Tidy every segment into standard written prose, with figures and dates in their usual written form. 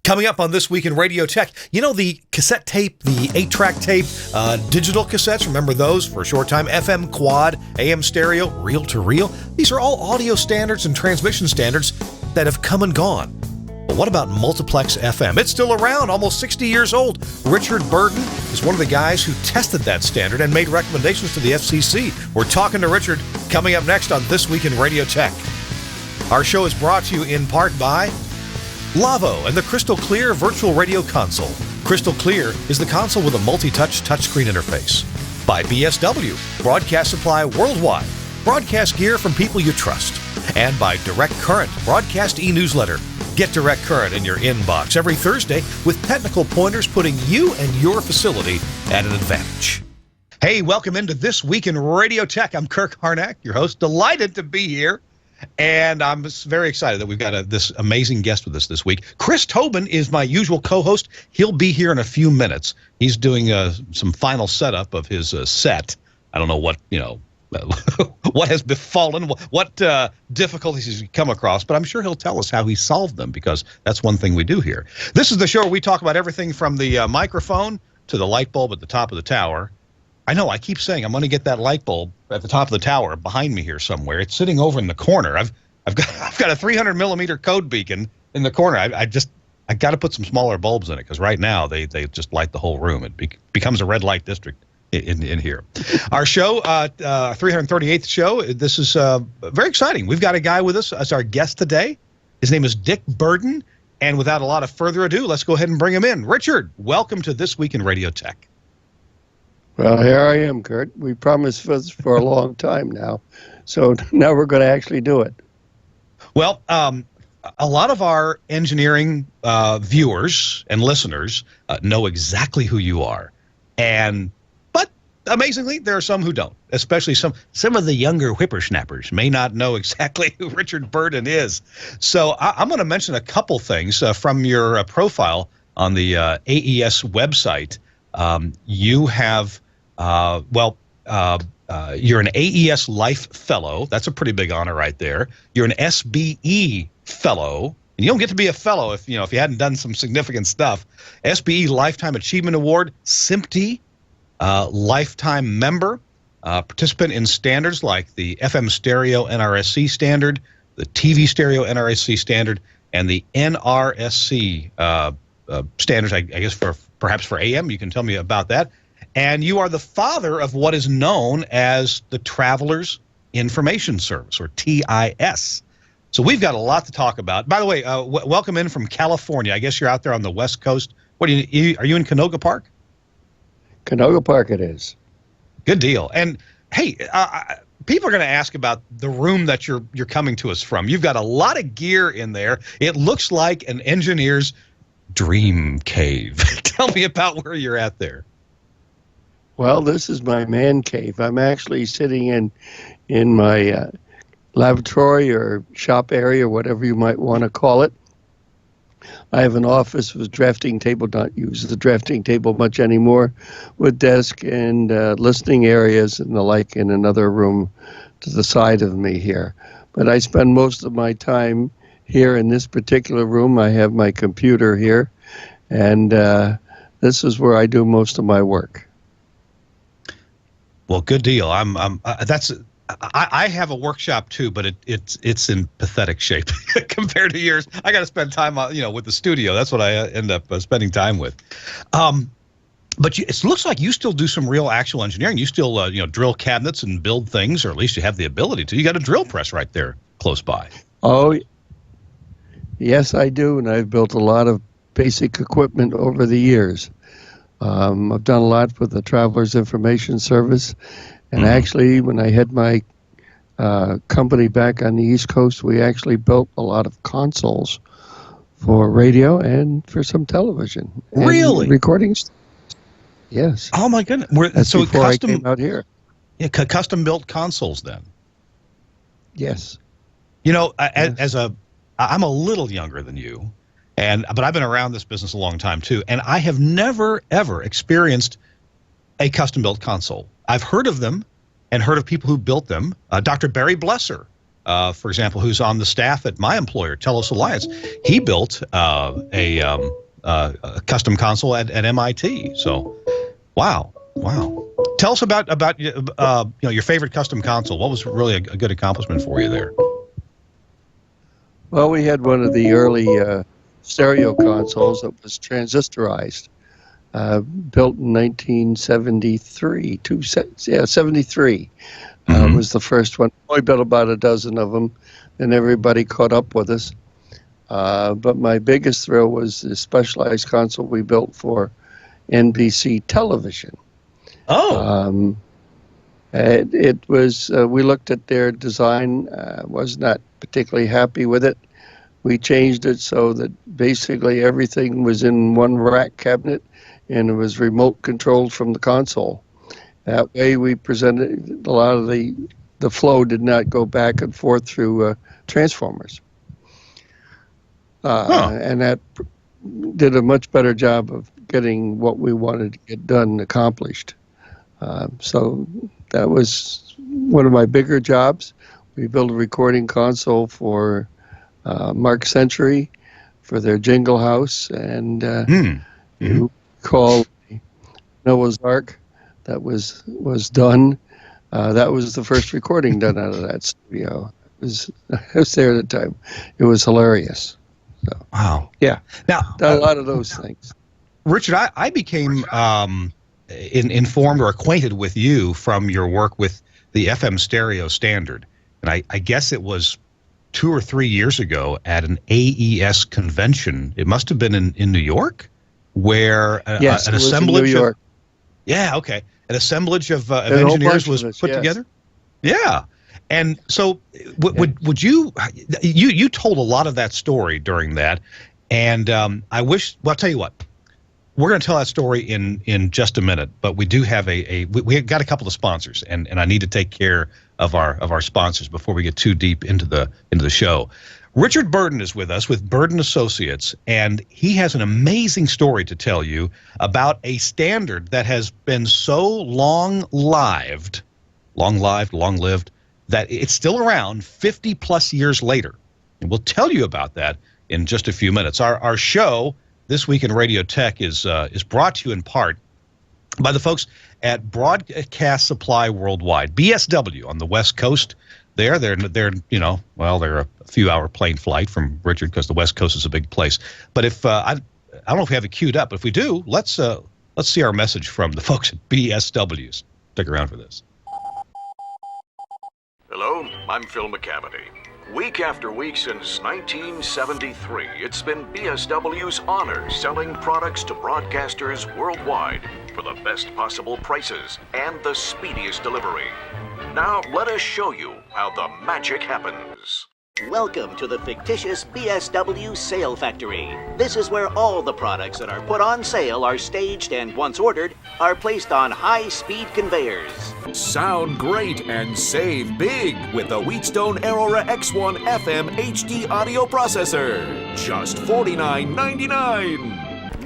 Coming up on This Week in Radio Tech, you know the cassette tape, the 8-track tape, digital cassettes, remember those for a short time? FM quad, AM stereo, reel-to-reel. These are all audio standards and transmission standards that have come and gone. But what about Multiplex FM? It's still around, almost 60 years old. Richard Burden is one of the guys who tested that standard and made recommendations to the FCC. We're talking to Richard coming up next on This Week in Radio Tech. Our show is brought to you in part by Lavo and the Crystal Clear Virtual Radio Console. Crystal Clear is the console with a multi-touch touchscreen interface. By BSW, broadcast supply worldwide. Broadcast gear from people you trust. And by Direct Current, broadcast e-newsletter. Get Direct Current in your inbox every Thursday with technical pointers putting you and your facility at an advantage. Hey, welcome into This Week in Radio Tech. I'm Kirk Harnack, your host. Delighted to be here. And I'm very excited that we've got this amazing guest with us this week. Chris Tobin is my usual co-host. He'll be here in a few minutes. He's doing some final setup of his set. I don't know what, what has befallen, what difficulties he's come across, but I'm sure he'll tell us how he solved them, because that's one thing we do here. This is the show where we talk about everything from the microphone to the light bulb at the top of the tower. I know, I keep saying I'm going to get that light bulb at the top of the tower behind me here somewhere. It's sitting over in the corner. I've got a 300 millimeter code beacon in the corner. I got to put some smaller bulbs in it, because right now they just light the whole room. It becomes a red light district in here. Our show, 338th show. This is very exciting. We've got a guy with us as our guest today. His name is Dick Burden, and without a lot of further ado, let's go ahead and bring him in. Richard, welcome to This Week in Radio Tech. Well, here I am, Kurt. We promised this for a long time now, so now we're going to actually do it. Well, a lot of our engineering viewers and listeners know exactly who you are, but amazingly, there are some who don't. Especially some of the younger whippersnappers may not know exactly who Richard Burden is. So I'm going to mention a couple things from your profile on the AES website. You have, you're an AES Life Fellow. That's a pretty big honor right there. You're an SBE Fellow. And you don't get to be a fellow if you hadn't done some significant stuff. SBE Lifetime Achievement Award, SMPTE, Lifetime Member, participant in standards like the FM Stereo NRSC standard, the TV Stereo NRSC standard, and the NRSC standards, I guess, perhaps for AM. You can tell me about that. And you are the father of what is known as the Travelers Information Service, or TIS. So we've got a lot to talk about. By the way, welcome in from California. I guess you're out there on the West Coast. Are you in Canoga Park? Canoga Park it is. Good deal. And hey, people are going to ask about the room that you're coming to us from. You've got a lot of gear in there. It looks like an engineer's dream cave. Tell me about where you're at there. Well, this is my man cave. I'm actually sitting in my laboratory or shop area, whatever you might want to call it. I have an office with drafting table, don't use the drafting table much anymore, with desk and listening areas and the like in another room to the side of me here. But I spend most of my time here in this particular room. I have my computer here, and this is where I do most of my work. Well, good deal. I have a workshop too, but it's in pathetic shape compared to yours. I got to spend time with the studio. That's what I end up spending time with. But it looks like you still do some real actual engineering. You still drill cabinets and build things, or at least you have the ability to. You got a drill press right there close by. Oh, yes, I do, and I've built a lot of basic equipment over the years. I've done a lot with the Travelers Information Service, and actually, when I had my company back on the East Coast, we actually built a lot of consoles for radio and for some television. Really? Recordings. Yes. Oh my goodness! That's so before I came out here. Yeah, custom-built consoles then. Yes. Yes. I'm a little younger than you, but I've been around this business a long time too, and I have never ever experienced a custom-built console. I've heard of them and heard of people who built them. Dr. Barry Blesser for example, who's on the staff at my employer, Telos Alliance. He built a custom console at MIT. So, wow. Tell us about your favorite custom console. What was really a good accomplishment for you there? Well, we had one of the early stereo consoles that was transistorized, built in 1973. 73 was the first one. We built about a dozen of them, and everybody caught up with us. But my biggest thrill was the specialized console we built for NBC television. Oh. It was, we looked at their design, was not particularly happy with it. We changed it so that basically everything was in one rack cabinet and it was remote controlled from the console. That way we presented a lot of the flow did not go back and forth through transformers. And that did a much better job of getting what we wanted to get done accomplished. So that was one of my bigger jobs. We built a recording console for Mark Century for their Jingle House, and you call Noah's Ark that was done. That was the first recording done out of that studio. I was there at the time. It was hilarious. So, wow. Yeah. Now, a lot of those things. Richard, I became informed or acquainted with you from your work with the FM stereo standard. And I guess it was 2 or 3 years ago at an AES convention. It must have been in New York, where yes, an it was assemblage in New York. An assemblage of engineers was put together. Yeah. And so would you told a lot of that story during that, and I'll tell you what, we're going to tell that story in just a minute, but we do have we got a couple of sponsors, and I need to take care of our sponsors before we get too deep into the show. Richard Burden is with us with Burden Associates, and he has an amazing story to tell you about a standard that has been so long-lived, that it's still around 50 plus years later. And we'll tell you about that in just a few minutes. Our show, This Week in Radio Tech, is brought to you in part by the folks at Broadcast Supply Worldwide, BSW on the West Coast. They're a few hour plane flight from Richard, because the West Coast is a big place. But if I don't know if we have it queued up, but if we do, let's see our message from the folks at BSWs. Stick around for this. Hello, I'm Phil McCavity. Week after week since 1973, it's been BSW's honor selling products to broadcasters worldwide for the best possible prices and the speediest delivery. Now let us show you how the magic happens. Welcome to the fictitious BSW Sale Factory. This is where all the products that are put on sale are staged and, once ordered, are placed on high-speed conveyors. Sound great and save big with the Wheatstone Aurora X1 FM HD audio processor. Just $49.99.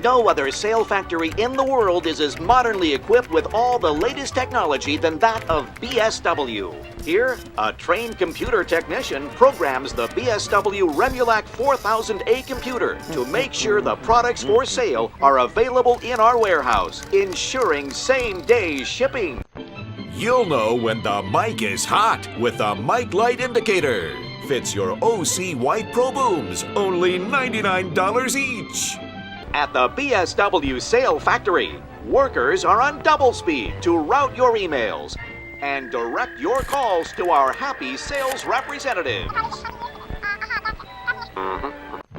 No other sale factory in the world is as modernly equipped with all the latest technology than that of BSW. Here, a trained computer technician programs the BSW Remulac 4000A computer to make sure the products for sale are available in our warehouse, ensuring same-day shipping. You'll know when the mic is hot with the mic light indicator. Fits your OC White Pro Booms, only $99 each. At the BSW Sale Factory, workers are on double speed to route your emails and direct your calls to our happy sales representatives.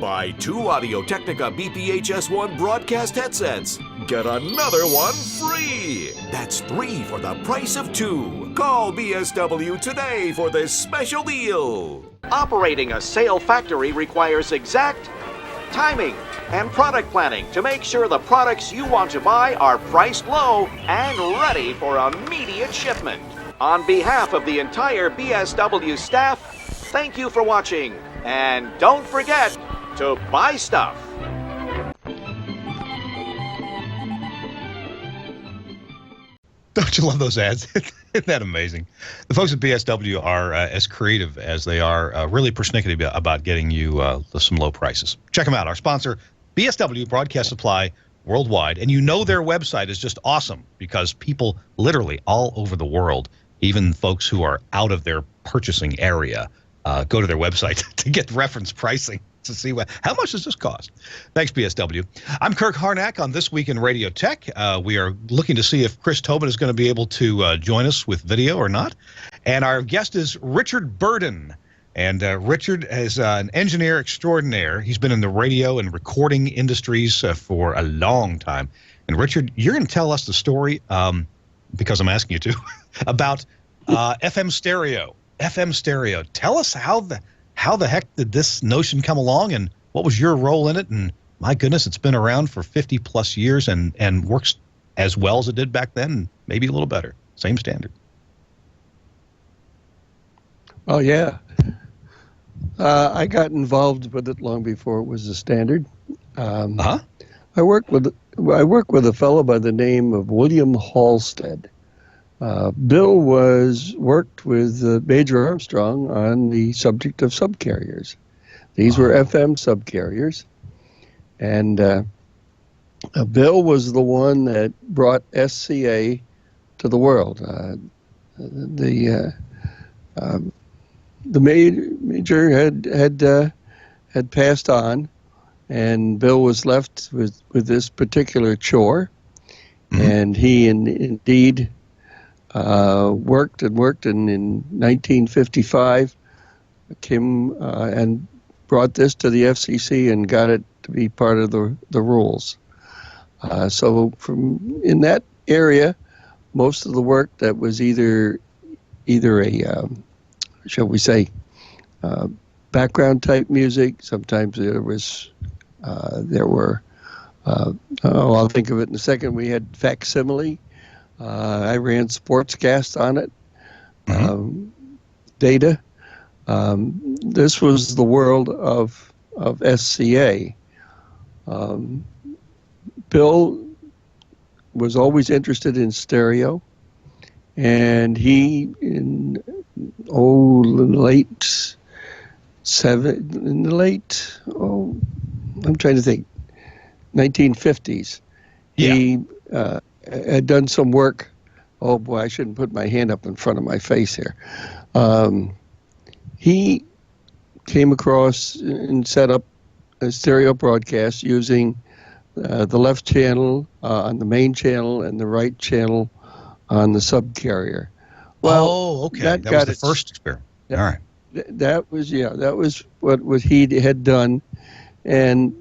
Buy 2 Audio-Technica BPHS1 broadcast headsets. Get another one free. That's 3 for the price of 2. Call BSW today for this special deal. Operating a sale factory requires exact timing and product planning to make sure the products you want to buy are priced low and ready for immediate shipment. On behalf of the entire BSW staff, thank you for watching, and don't forget to buy stuff. Don't you love those ads? Isn't that amazing? The folks at BSW are as creative as they are really persnickety about getting you some low prices. Check them out. Our sponsor, BSW Broadcast Supply Worldwide. And you know their website is just awesome because people literally all over the world, even folks who are out of their purchasing area, go to their website to get reference pricing to see how much does this cost. Thanks, BSW. I'm Kirk Harnack on This Week in Radio Tech. We are looking to see if Chris Tobin is going to be able to join us with video or not. And our guest is Richard Burden. And Richard is an engineer extraordinaire. He's been in the radio and recording industries for a long time. And Richard, you're going to tell us the story, because I'm asking you to, about FM Stereo. FM Stereo. Tell us how the heck did this notion come along, and what was your role in it? And my goodness, it's been around for 50 plus years and works as well as it did back then, maybe a little better. Same standard. Oh yeah, I got involved with it long before it was a standard. I work with a fellow by the name of William Halstead. Bill worked with Major Armstrong on the subject of subcarriers. These were FM subcarriers, and Bill was the one that brought SCA to the world. The major had passed on, and Bill was left with this particular chore, and he indeed worked, and in 1955 came and brought this to the FCC and got it to be part of the rules. So from in that area, most of the work that was either a shall we say background type music. Sometimes there were I'll think of it in a second. We had facsimile. I ran sportscast on it. Data. This was the world of SCA. Bill was always interested in stereo, and he in I'm trying to think, 1950s. Yeah. He had done some work. Oh boy, I shouldn't put my hand up in front of my face here. He came across and set up a stereo broadcast using the left channel on the main channel and the right channel on the subcarrier. Well, okay. That was the first experiment. All right. That was what he had done, and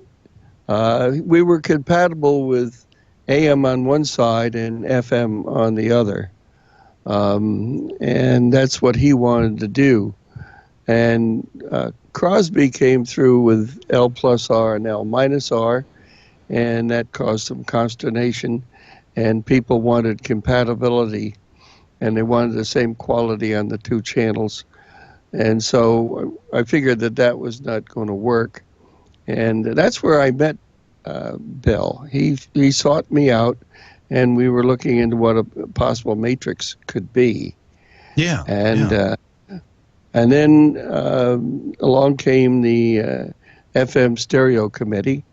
we were compatible with AM on one side and FM on the other, and that's what he wanted to do. And Crosby came through with L plus R and L minus R, and that caused some consternation, and people wanted compatibility, and they wanted the same quality on the two channels. And so I figured that was not going to work. And that's where I met Bill. He sought me out, and we were looking into what a possible matrix could be. Yeah. And then along came the FM Stereo Committee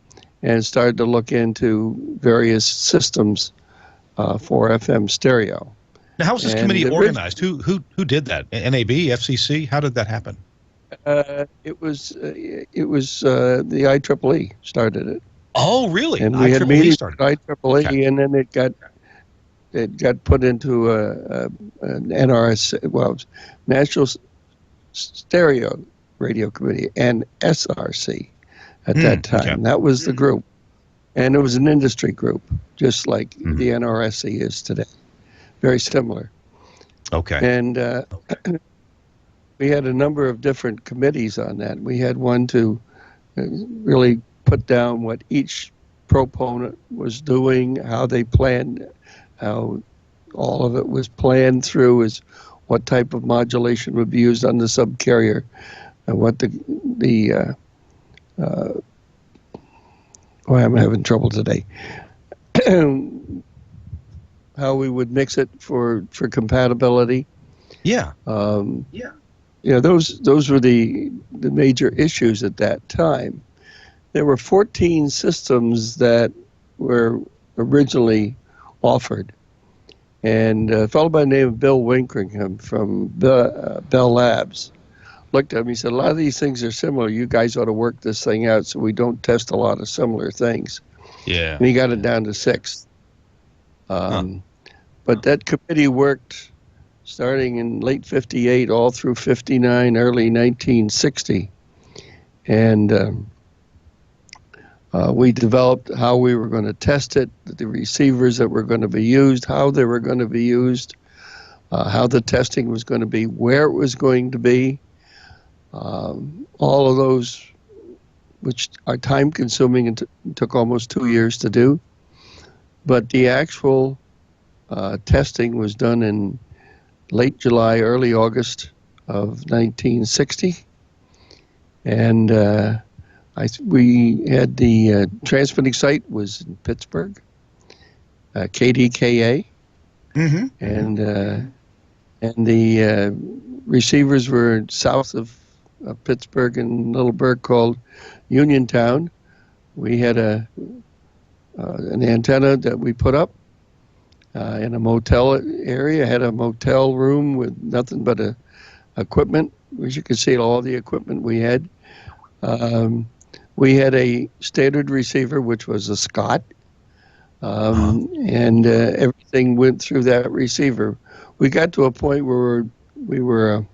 and started to look into various systems for FM stereo. Now, how was this committee organized? Who did that? NAB, FCC? How did that happen? It was the IEEE started it. Oh, really? And we had meetings with IEEE, okay. And then it got put into an NRS, well, National Stereo Radio Committee, and SRC at that time. Okay. That was the group, and it was an industry group, just like the NRSC is today. Very similar. Okay. And we had a number of different committees on that. We had one to really put down what each proponent was doing, how they planned, how all of it was planned through, is what type of modulation would be used on the subcarrier, and what I'm having trouble today. how we would mix it for compatibility. Yeah. Those were the major issues at that time. There were 14 systems that were originally offered. And a fellow by the name of Bill Winkringham from Bell Labs looked at me and said, a lot of these things are similar. You guys ought to work this thing out so we don't test a lot of similar things. Yeah. And he got it down to 6. But that committee worked starting in late 58 all through 59, early 1960. And we developed how we were going to test it, the receivers that were going to be used, how they were going to be used, how the testing was going to be, where it was going to be, all of those, which are time-consuming and took almost 2 years to do. But the actual testing was done in late July, early August of 1960. And we had the transmitting site was in Pittsburgh, KDKA, and the receivers were south of Pittsburgh in a little burg called Uniontown. We had an antenna that we put up in a motel area. Had a motel room with nothing but equipment. As you can see, all the equipment we had. We had a standard receiver, which was a Scott, and everything went through that receiver. We got to a point where we were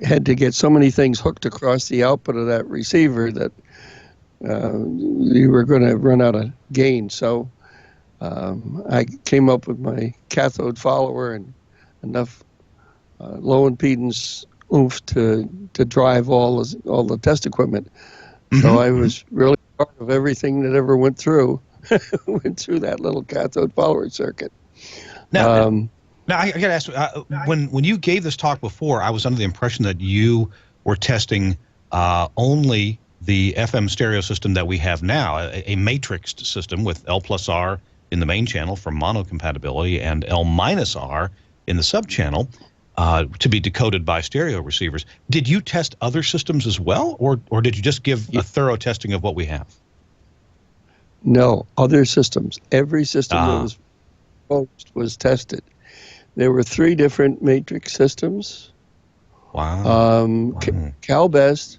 had to get so many things hooked across the output of that receiver that we were going to run out of gain. So I came up with my cathode follower and enough low impedance oomph to drive all the test equipment. So I was really part of everything that ever went through that little cathode follower circuit. Now I got to ask, when you gave this talk before, I was under the impression that you were testing only the FM stereo system that we have now, a matrixed system with L plus R in the main channel for mono compatibility and L minus R in the sub channel. To be decoded by stereo receivers. Did you test other systems as well, or did you just give a thorough testing of what we have? No, other systems. Every system that was proposed was tested. There were 3 different matrix systems. Wow. CalBest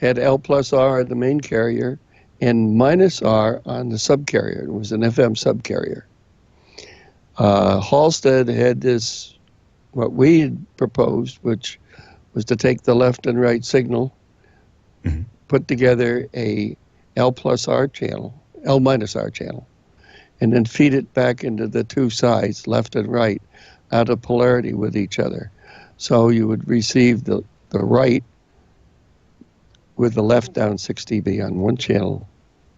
had L plus R on the main carrier and minus R on the subcarrier. It was an FM subcarrier. Halstead had this, what we had proposed, which was to take the left and right signal, put together a L plus R channel, L minus R channel, and then feed it back into the 2 sides, left and right, out of polarity with each other. So you would receive the right with the left down 6 dB on one channel,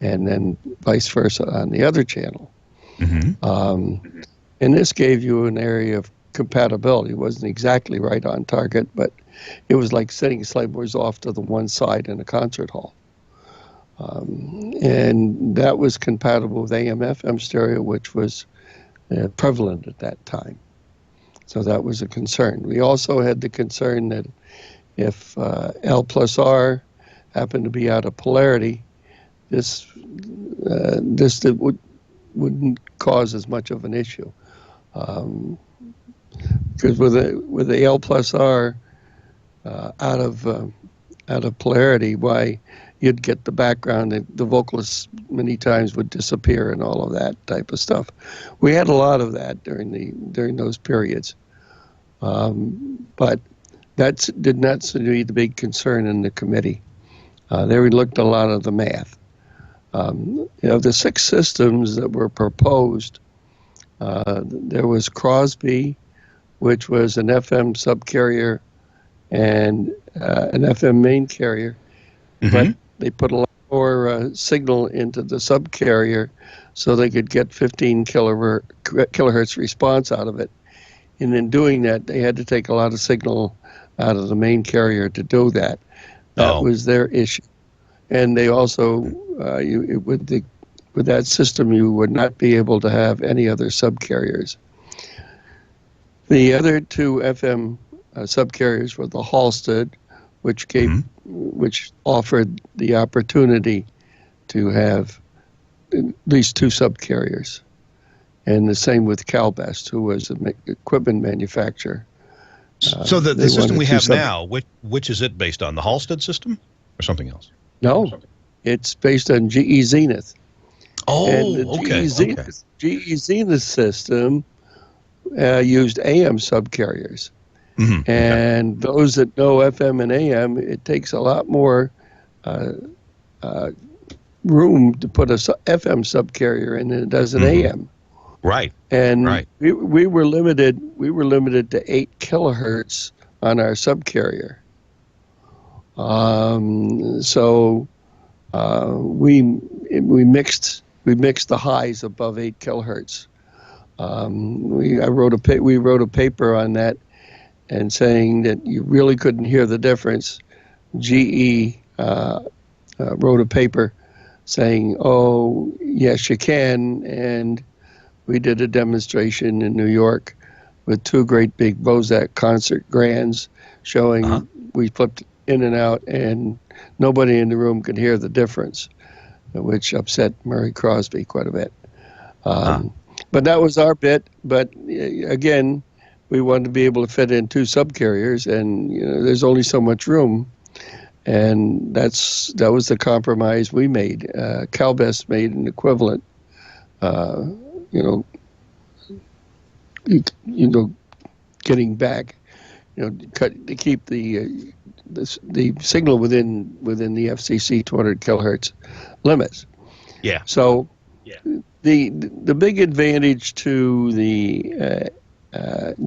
and then vice versa on the other channel. And this gave you an area of compatibility. It wasn't exactly right on target, but it was like setting sliders off to the one side in a concert hall. And that was compatible with AM/FM stereo, which was prevalent at that time. So that was a concern. We also had the concern that if L plus R happened to be out of polarity, this wouldn't cause as much of an issue. Because with the L plus R out of polarity, why you'd get the background, and the vocalists many times would disappear and all of that type of stuff. We had a lot of that during those periods, but that did not seem to be the big concern in the committee. There we looked at a lot of the math. The 6 systems that were proposed, there was Crosby, which was an FM subcarrier and an FM main carrier, but they put a lot more signal into the subcarrier so they could get 15 kilohertz response out of it. And in doing that, they had to take a lot of signal out of the main carrier to do that. That was their issue. And they also, with with that system, you would not be able to have any other subcarriers. The other two FM subcarriers were the Halstead, which offered the opportunity to have at least two subcarriers, and the same with CalBest, who was an equipment manufacturer. So the system we have now, which is it based on? The Halstead system or something else? No, it's based on GE Zenith. Oh, and the GE Zenith system used AM subcarriers. Mm-hmm. And those that know FM and AM, it takes a lot more room to put a FM subcarrier in than it does an AM. Right. And we were limited to 8 kilohertz on our subcarrier. So we mixed the highs above 8 kilohertz. We wrote a paper on that, and saying that you really couldn't hear the difference. GE wrote a paper saying, "Oh, yes, you can," and we did a demonstration in New York with 2 great big Bozak concert grands showing we flipped in and out, and nobody in the room could hear the difference, which upset Murray Crosby quite a bit. But that was our bit. But again, we wanted to be able to fit in 2 subcarriers, and there's only so much room, and that was the compromise we made. CalBest made an equivalent, getting back, to keep the signal within the FCC 200 kilohertz limits. Yeah. So the big advantage to the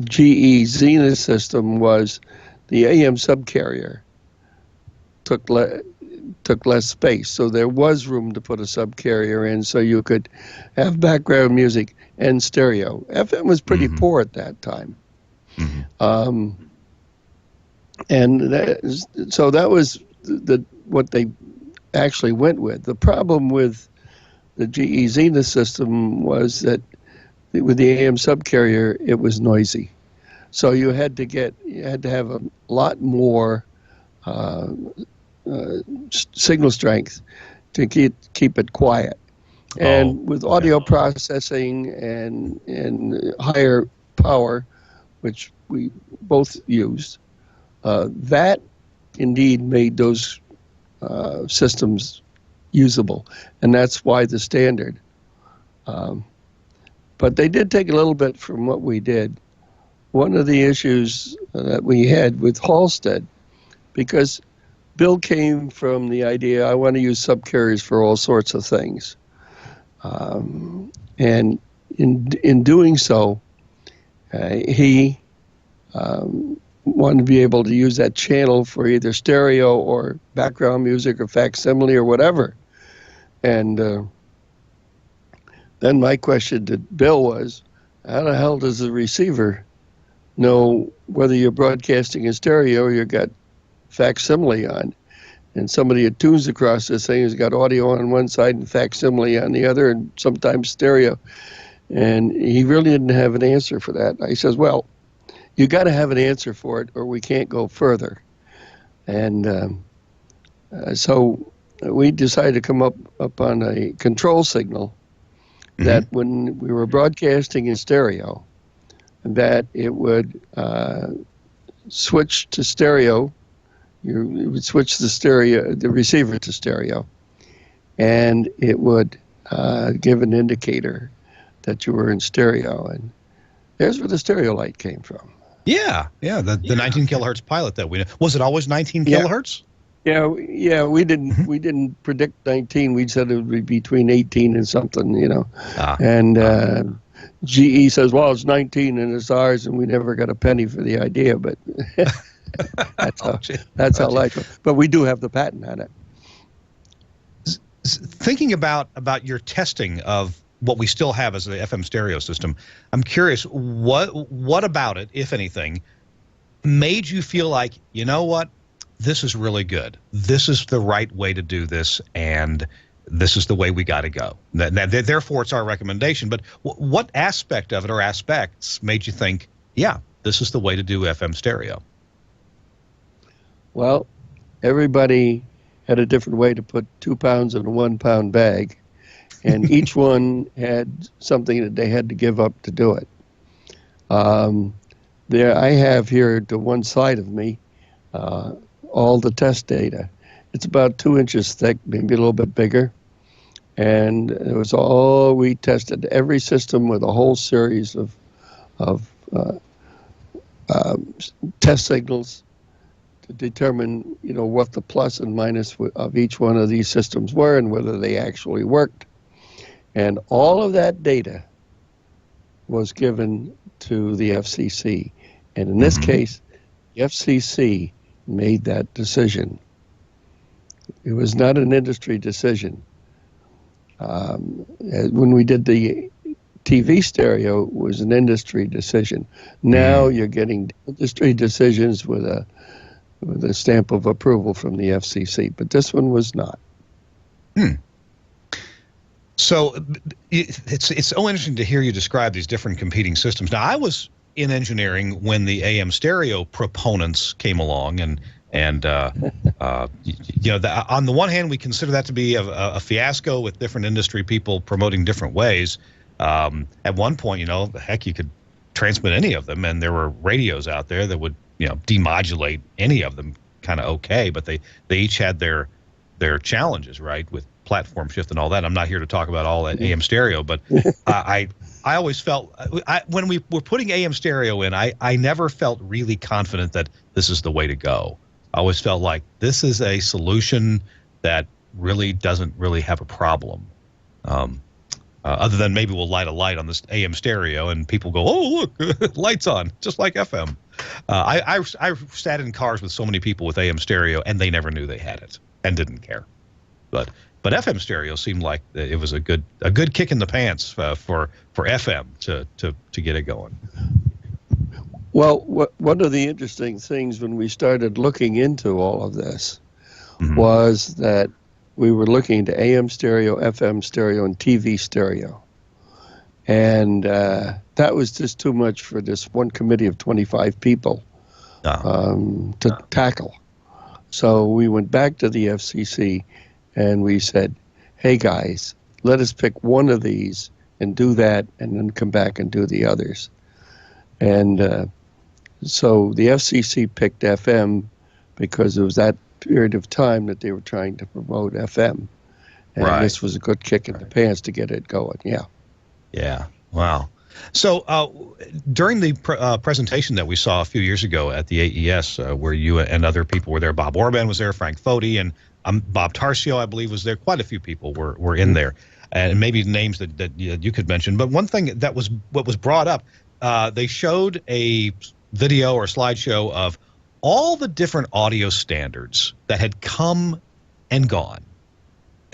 GE Zenith system was the AM subcarrier took less space, so there was room to put a subcarrier in, so you could have background music and stereo. FM was pretty poor at that time, so that was what they actually went with. The problem with the GE Zenith system was that with the AM subcarrier, it was noisy. So you had to have a lot more signal strength to keep it quiet. And with audio processing and higher power, which we both used, that indeed made those systems usable, and that's why the standard. But they did take a little bit from what we did. One of the issues that we had with Halstead, because Bill came from the idea, I want to use subcarriers for all sorts of things. And in doing so, he wanted to be able to use that channel for either stereo or background music or facsimile or whatever. And then my question to Bill was, how the hell does the receiver know whether you're broadcasting in stereo or you've got facsimile on? And somebody that tunes across this thing has got audio on one side and facsimile on the other, and sometimes stereo. And he really didn't have an answer for that. I says, well, you got to have an answer for it or we can't go further. And so we decided to come up on a control signal that when we were broadcasting in stereo, that it would switch to stereo. You would switch the receiver to stereo, and it would give an indicator that you were in stereo. And there's where the stereo light came from. Yeah, the 19 kilohertz pilot that we know. Was it always 19 kilohertz? Yeah, we didn't predict 19. We said it would be between 18 and something, And GE says, well, it's 19 and it's ours, and we never got a penny for the idea, but that's how life goes. But we do have the patent on it. Thinking about your testing of what we still have as the FM stereo system, I'm curious, what about it, if anything, made you feel like, you know what, this is really good. This is the right way to do this, and this is the way we got to go. Therefore, it's our recommendation. But what aspect of it or aspects made you think, yeah, this is the way to do FM stereo? Well, everybody had a different way to put 2 pounds in a 1 pound bag, and each one had something that they had to give up to do it. There, I have here to one side of me all the test data. It's about 2 inches thick, maybe a little bit bigger. And it was all, we tested every system with a whole series of test signals to determine, what the plus and minus of each one of these systems were and whether they actually worked. And all of that data was given to the FCC. And in this case, the FCC made that decision. It was not an industry decision. When we did the TV stereo, it was an industry decision. Now you're getting industry decisions with a stamp of approval from the FCC, but this one was not. So it's so interesting to hear you describe these different competing systems. Now, I was in engineering when the AM stereo proponents came along, and on the one hand, we consider that to be a fiasco with different industry people promoting different ways. At one point, heck, you could transmit any of them, and there were radios out there that would, demodulate any of them kind of okay, but they each had their challenges, right, with platform shift and all that. I'm not here to talk about all that AM stereo, but I always felt, when we were putting AM stereo in, I never felt really confident that this is the way to go. I always felt like this is a solution that really doesn't really have a problem. Other than maybe we'll light a light on this AM stereo and people go, oh, look, lights on, just like FM. I sat in cars with so many people with AM stereo, and they never knew they had it and didn't care. But FM stereo seemed like it was a good kick in the pants for FM to get it going. Well, one of the interesting things when we started looking into all of this was that we were looking into AM stereo, FM stereo, and TV stereo. And that was just too much for this one committee of 25 people to tackle. So we went back to the FCC and we said, hey guys, let us pick one of these and do that and then come back and do the others. And so the FCC picked FM because it was that period of time that they were trying to promote FM. And this was a good kick in the pants to get it going, yeah. Yeah, wow. So during the presentation that we saw a few years ago at the AES, where you and other people were there, Bob Orban was there, Frank Foti, and Bob Tarcio, I believe, was there. Quite a few people were in there, and maybe names that you could mention. But one thing that was brought up, they showed a video or slideshow of all the different audio standards that had come and gone,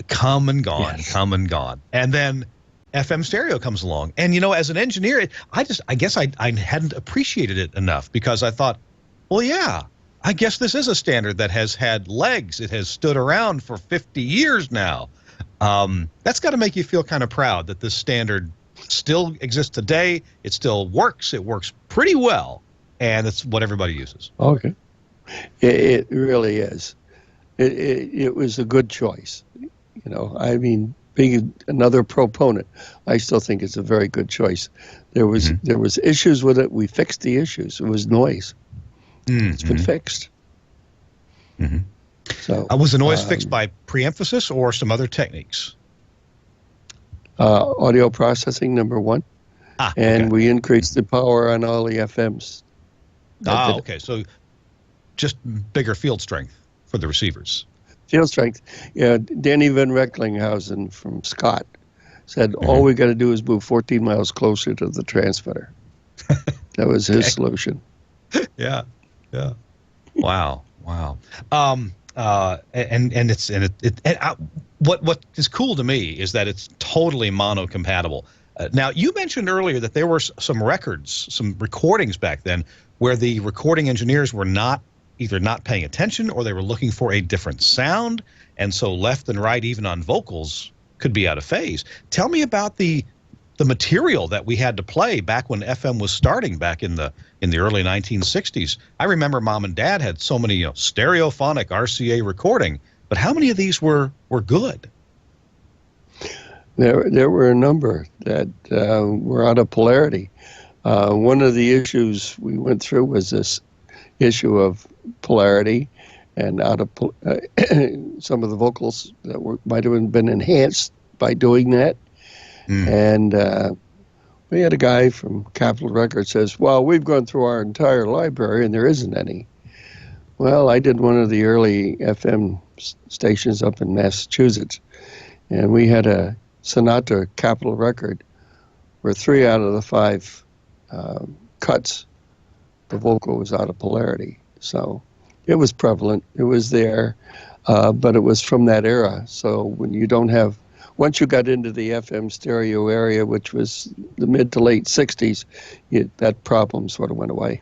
and then FM stereo comes along. And, as an engineer, I guess I hadn't appreciated it enough, because I thought, well, yeah, I guess this is a standard that has had legs. It has stood around for 50 years now. That's got to make you feel kind of proud that this standard still exists today. It still works. It works pretty well. And it's what everybody uses. Okay. It really is. It was a good choice. Being another proponent, I still think it's a very good choice. There was issues with it. We fixed the issues. It was noise. It's been fixed. So was the noise fixed by preemphasis or some other techniques? Audio processing, number one. And we increased the power on all the FMs. Okay. So just bigger field strength for the receivers. Field strength. Yeah, Danny Van Recklinghausen from Scott said, all we got to do is move 14 miles closer to the transmitter. That was his solution. Yeah. Wow. What is cool to me is that it's totally mono compatible. Now, you mentioned earlier that there were some recordings back then where the recording engineers were either not paying attention or they were looking for a different sound. and so left and right, even on vocals, could be out of phase. Tell me about the material that we had to play back when FM was starting back in the early 1960s. I remember Mom and Dad had so many stereophonic RCA recording, but how many of these were good? There were a number that were out of polarity. One of the issues we went through was this issue of polarity, and out of some of the vocals that might have been enhanced by doing that. And we had a guy from Capitol Records says, well, we've gone through our entire library and there isn't any. Well, I did one of the early FM stations up in Massachusetts, and we had a Sinatra Capitol record where 3 out of the 5 cuts, the vocal was out of polarity. So it was prevalent, it was there, but it was from that era. So when you don't have, once you got into the FM stereo area, which was the mid to late 60s, that problem sort of went away.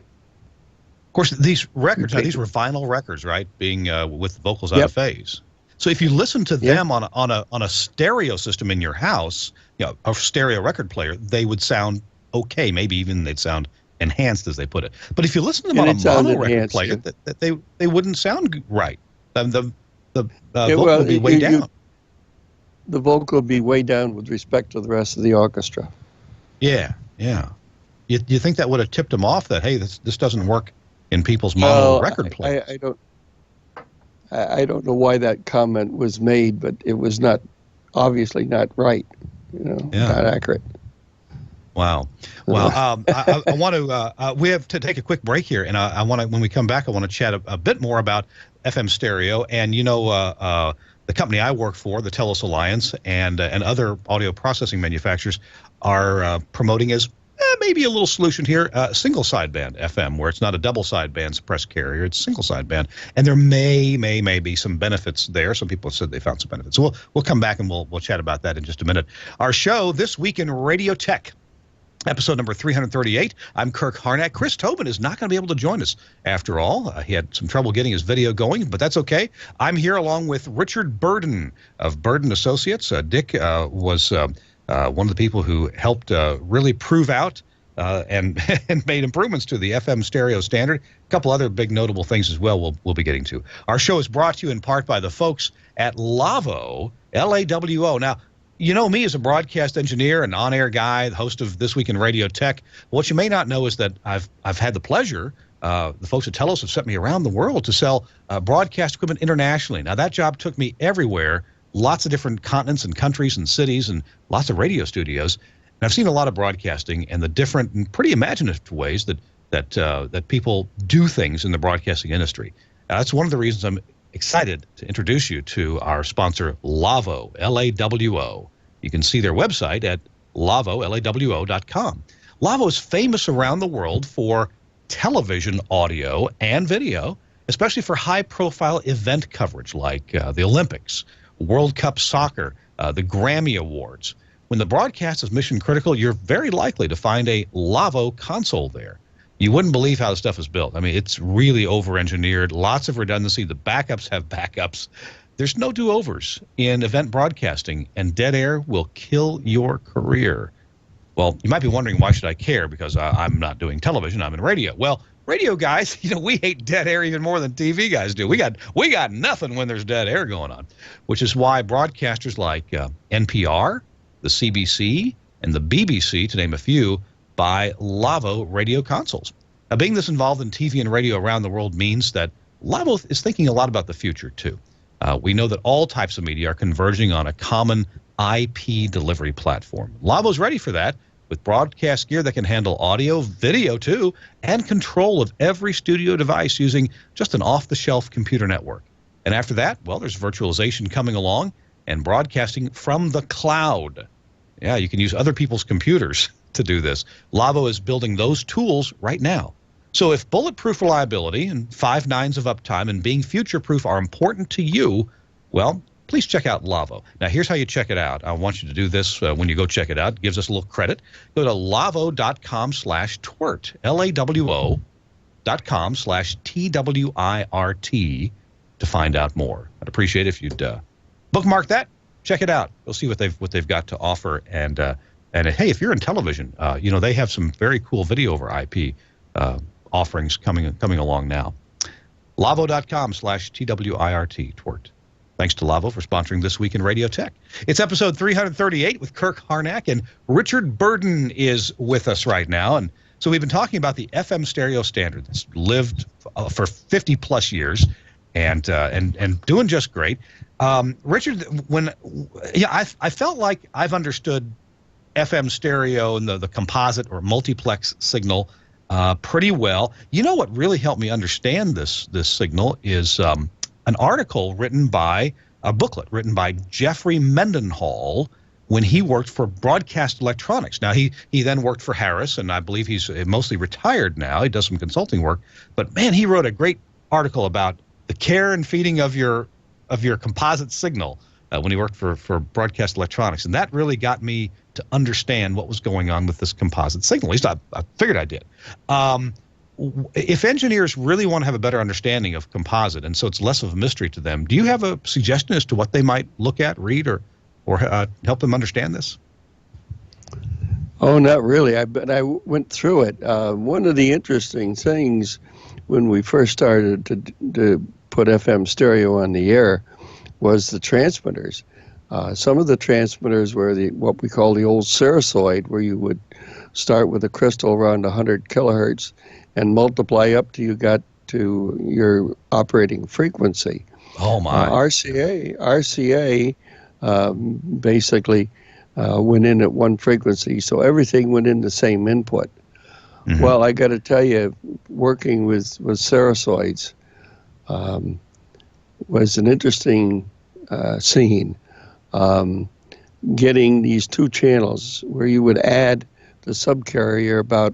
Of course, these records, now these were vinyl records, right? Being with vocals out of phase. So if you listen to them on a stereo system in your house, a stereo record player, they would sound okay. Maybe even they'd sound enhanced, as they put it. But if you listen to them on a mono record player, that they wouldn't sound right. The vocal would be way down. The vocal would be way down with respect to the rest of the orchestra. Yeah. You think that would have tipped them off that, hey, this doesn't work in people's mono record players? I don't know why that comment was made, but it was obviously not right, not accurate. Wow. Well, I want to, we have to take a quick break here, and I want to, when we come back, I want to chat a bit more about FM stereo, and the company I work for, the Telos Alliance, and other audio processing manufacturers are promoting as maybe a little solution here, single sideband FM, where it's not a double sideband suppressed carrier, it's single sideband, and there may be some benefits there. Some people have said they found some benefits. So we'll come back and we'll chat about that in just a minute. Our show this week in Radio Tech, episode number 338. I'm Kirk Harnack. Chris Tobin is not going to be able to join us after all. He had some trouble getting his video going, but that's okay. I'm here along with Richard Burden of Burden Associates. Dick was one of the people who helped really prove out and made improvements to the FM stereo standard. A couple other big notable things as well we'll be getting to. Our show is brought to you in part by the folks at Lavo, L-A-W-O. Now, you know me as a broadcast engineer and on-air guy, the host of This Week in Radio Tech. What you may not know is that I've had the pleasure, the folks at Telos have sent me around the world to sell broadcast equipment internationally. Now, that job took me everywhere, lots of different continents and countries and cities and lots of radio studios. And I've seen a lot of broadcasting and the different and pretty imaginative ways that people do things in the broadcasting industry. That's one of the reasons I'm excited to introduce you to our sponsor, Lavo, L-A-W-O. You can see their website at lavo.com. Lavo is famous around the world for television, audio, and video, especially for high-profile event coverage like the Olympics, World Cup soccer, the Grammy Awards. When the broadcast is mission-critical, you're very likely to find a Lavo console there. You wouldn't believe how the stuff is built. I mean, it's really over-engineered, lots of redundancy. The backups have backups. There's no do-overs in event broadcasting, and dead air will kill your career. Well, you might be wondering, why should I care? Because I'm not doing television, I'm in radio. Well, radio guys, we hate dead air even more than TV guys do. We got nothing when there's dead air going on, which is why broadcasters like NPR, the CBC, and the BBC, to name a few, buy Lavo radio consoles. Now, being this involved in TV and radio around the world means that Lavo is thinking a lot about the future, too. We know that all types of media are converging on a common IP delivery platform. Lavo's ready for that with broadcast gear that can handle audio, video, too, and control of every studio device using just an off-the-shelf computer network. And after that, well, there's virtualization coming along and broadcasting from the cloud. Yeah, you can use other people's computers to do this. Lavo is building those tools right now. So if bulletproof reliability and 5 nines of uptime and being future-proof are important to you, well, please check out Lavo. Now, here's how you check it out. I want you to do this when you go check it out. It gives us a little credit. Go to lavo.com/TWiRT, LAWO.com/TWIRT to find out more. I'd appreciate it if you'd bookmark that. Check it out. You'll see what they've got to offer. And hey, if you're in television, they have some very cool video over IP offerings coming along now. Lavo.com/TWiRT, TWiRT. Thanks to Lavo for sponsoring This Week in Radio Tech. It's episode 338 with Kirk Harnack, and Richard Burden is with us right now. And so we've been talking about the FM stereo standard that's lived for 50-plus years and doing just great. Richard, I felt like I've understood FM stereo and the composite or multiplex signal pretty well. You know what really helped me understand this signal is an article a booklet written by Jeffrey Mendenhall when he worked for Broadcast Electronics. Now, he then worked for Harris, and I believe he's mostly retired now. He does some consulting work. But, man, he wrote a great article about the care and feeding of your composite signal when he worked for Broadcast Electronics. And that really got me to understand what was going on with this composite signal. At least I figured I did. If engineers really want to have a better understanding of composite, and so it's less of a mystery to them, do you have a suggestion as to what they might look at, read, or help them understand this? Oh, not really. But I went through it. One of the interesting things when we first started to put FM stereo on the air was the transmitters. Some of the transmitters were what we call the old sinusoid, where you would start with a crystal around 100 kilohertz and multiply up till you got to your operating frequency. Oh, my. RCA basically went in at one frequency, so everything went in the same input. Mm-hmm. Well, I got to tell you, working with sinusoids was an interesting scene. Getting these two channels where you would add the subcarrier about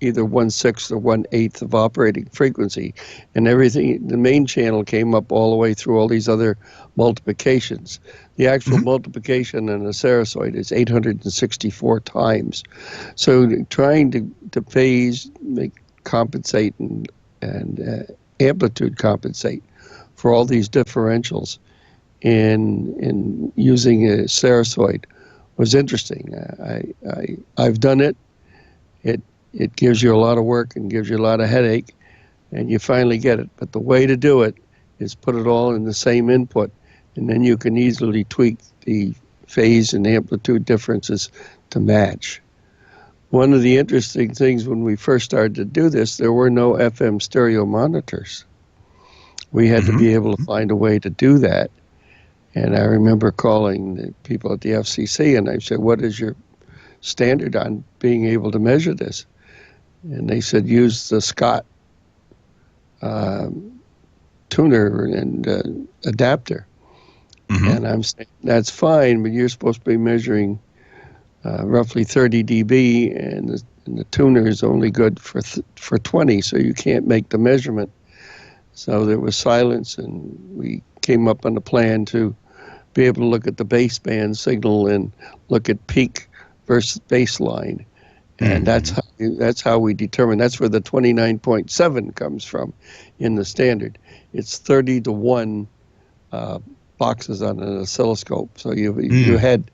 either 1/6 or 1/8 of operating frequency, and everything, the main channel came up all the way through all these other multiplications. The actual multiplication in a sinusoid is 864 times. So trying to phase, compensate, and amplitude compensate for all these differentials in using a sinusoid was interesting. I've done it. It gives you a lot of work and gives you a lot of headache, and you finally get it. But the way to do it is put it all in the same input, and then you can easily tweak the phase and amplitude differences to match. One of the interesting things when we first started to do this, there were no FM stereo monitors. We had to be able to find a way to do that. And I remember calling the people at the FCC, and I said, what is your standard on being able to measure this? And they said, use the Scott tuner and adapter. And I'm saying, that's fine, but you're supposed to be measuring roughly 30 dB, and the tuner is only good for 20, so you can't make the measurement. So there was silence, and we came up on a plan to be able to look at the baseband signal and look at peak versus baseline. And that's how we determine. That's where the 29.7 comes from in the standard. It's 30 to 1 boxes on an oscilloscope. So you had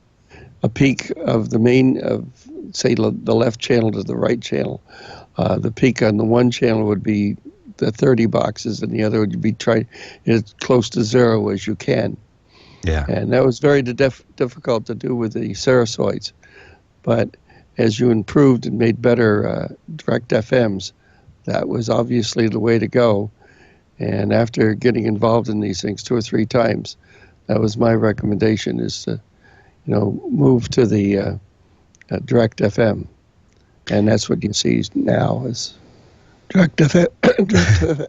a peak of the main of, say, the left channel to the right channel. The peak on the one channel would be the 30 boxes, and the other would be as close to 0 as you can. Yeah. And that was very difficult to do with the sinusoids. But as you improved and made better direct FMs, that was obviously the way to go. And after getting involved in these things 2 or 3 times, that was my recommendation, is to, move to the direct FM. And that's what you see now is direct FM.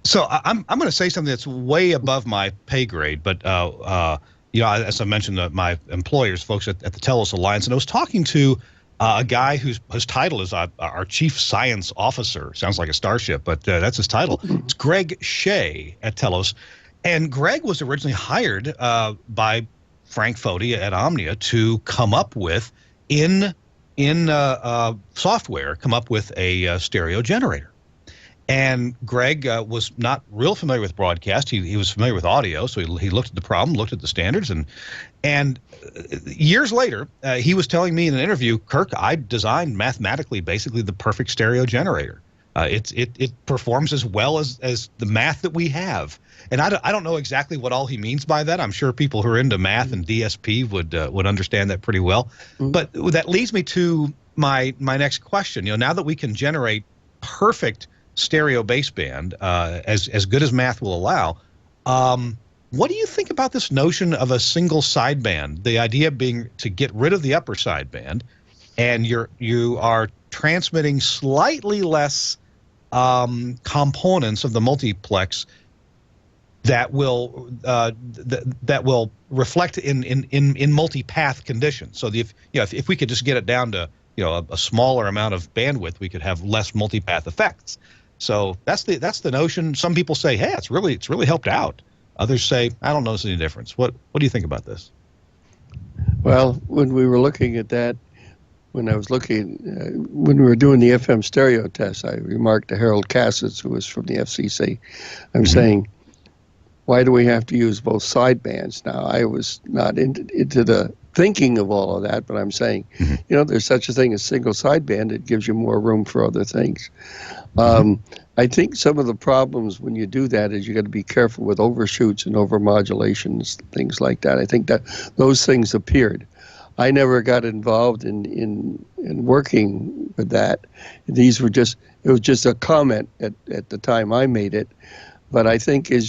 So I'm going to say something that's way above my pay grade, but as I mentioned, my employers, folks at the Telos Alliance, and I was talking to a guy whose title is our Chief Science Officer. Sounds like a starship, but that's his title. It's Greg Shea at Telos, and Greg was originally hired by Frank Foti at Omnia to come up with in software, come up with a stereo generator. And Greg was not real familiar with broadcast. He was familiar with audio, so he looked at the problem, looked at the standards, and years later, he was telling me in an interview, Kirk, I designed mathematically basically the perfect stereo generator. It performs as well as the math that we have. And I don't know exactly what all he means by that. I'm sure people who are into math and DSP would understand that pretty well. Mm-hmm. But that leads me to my next question. Now that we can generate perfect stereo baseband, as good as math will allow, what do you think about this notion of a single sideband? The idea being to get rid of the upper sideband, and you are transmitting slightly less components of the multiplex that will reflect in multipath conditions. So if we could just get it down to a smaller amount of bandwidth, we could have less multipath effects. So that's the notion. Some people say, hey, it's really helped out. Others say, I don't notice any difference. What do you think about this? Well, when we were looking at that, when we were doing the FM stereo test, I remarked to Harold Cassettes, who was from the FCC, I'm saying, why do we have to use both sidebands? Now, I was not into the thinking of all of that, but I'm saying, there's such a thing as single sideband. It gives you more room for other things. I think some of the problems when you do that is you got to be careful with overshoots and overmodulations, things like that. I think that those things appeared. I never got involved in working with that. It was just a comment at the time I made it. But I think they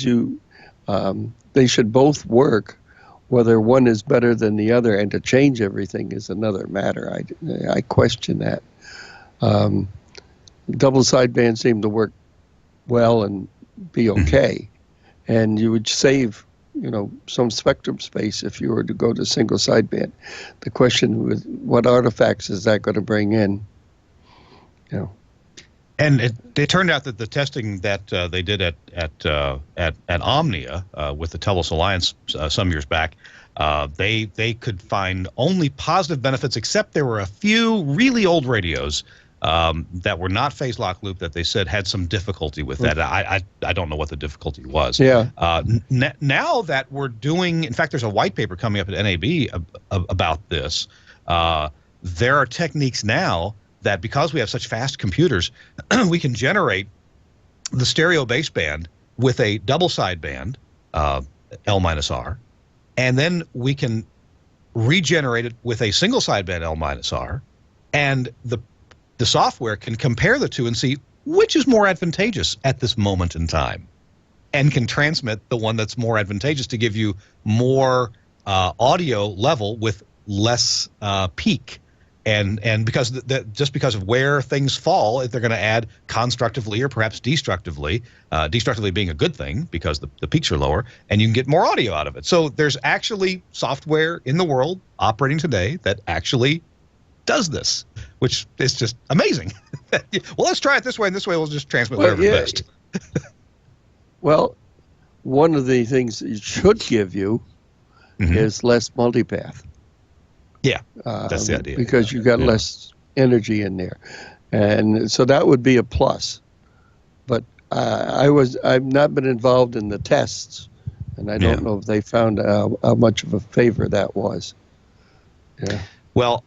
should both work. Whether one is better than the other, and to change everything is another matter. I question that. Double sideband seemed to work well and be okay, and you would save some spectrum space if you were to go to single sideband. The question was, what artifacts is that going to bring in? And it turned out that the testing that they did at Omnia with the Telus Alliance some years back, they could find only positive benefits, except there were a few really old radios that were not phase lock loop that they said had some difficulty with that. I don't know what the difficulty was. Yeah. Now that we're doing, in fact, there's a white paper coming up at NAB about this. There are techniques now that, because we have such fast computers, we can generate the stereo baseband with a double sideband, L-R, and then we can regenerate it with a single sideband L-R, and the software can compare the two and see which is more advantageous at this moment in time, and can transmit the one that's more advantageous to give you more audio level with less peak. And because just because of where things fall, they're going to add constructively or perhaps destructively, destructively being a good thing because the peaks are lower, and you can get more audio out of it. So there's actually software in the world operating today that actually does this, which is just amazing. Well, let's try it this way, and this way we'll just transmit whatever's best. Well, one of the things it should give you is less multipath. Yeah, that's the idea. Because you got less energy in there, and so that would be a plus. But I've not been involved in the tests, and I don't know if they found how much of a favor that was. Yeah. Well,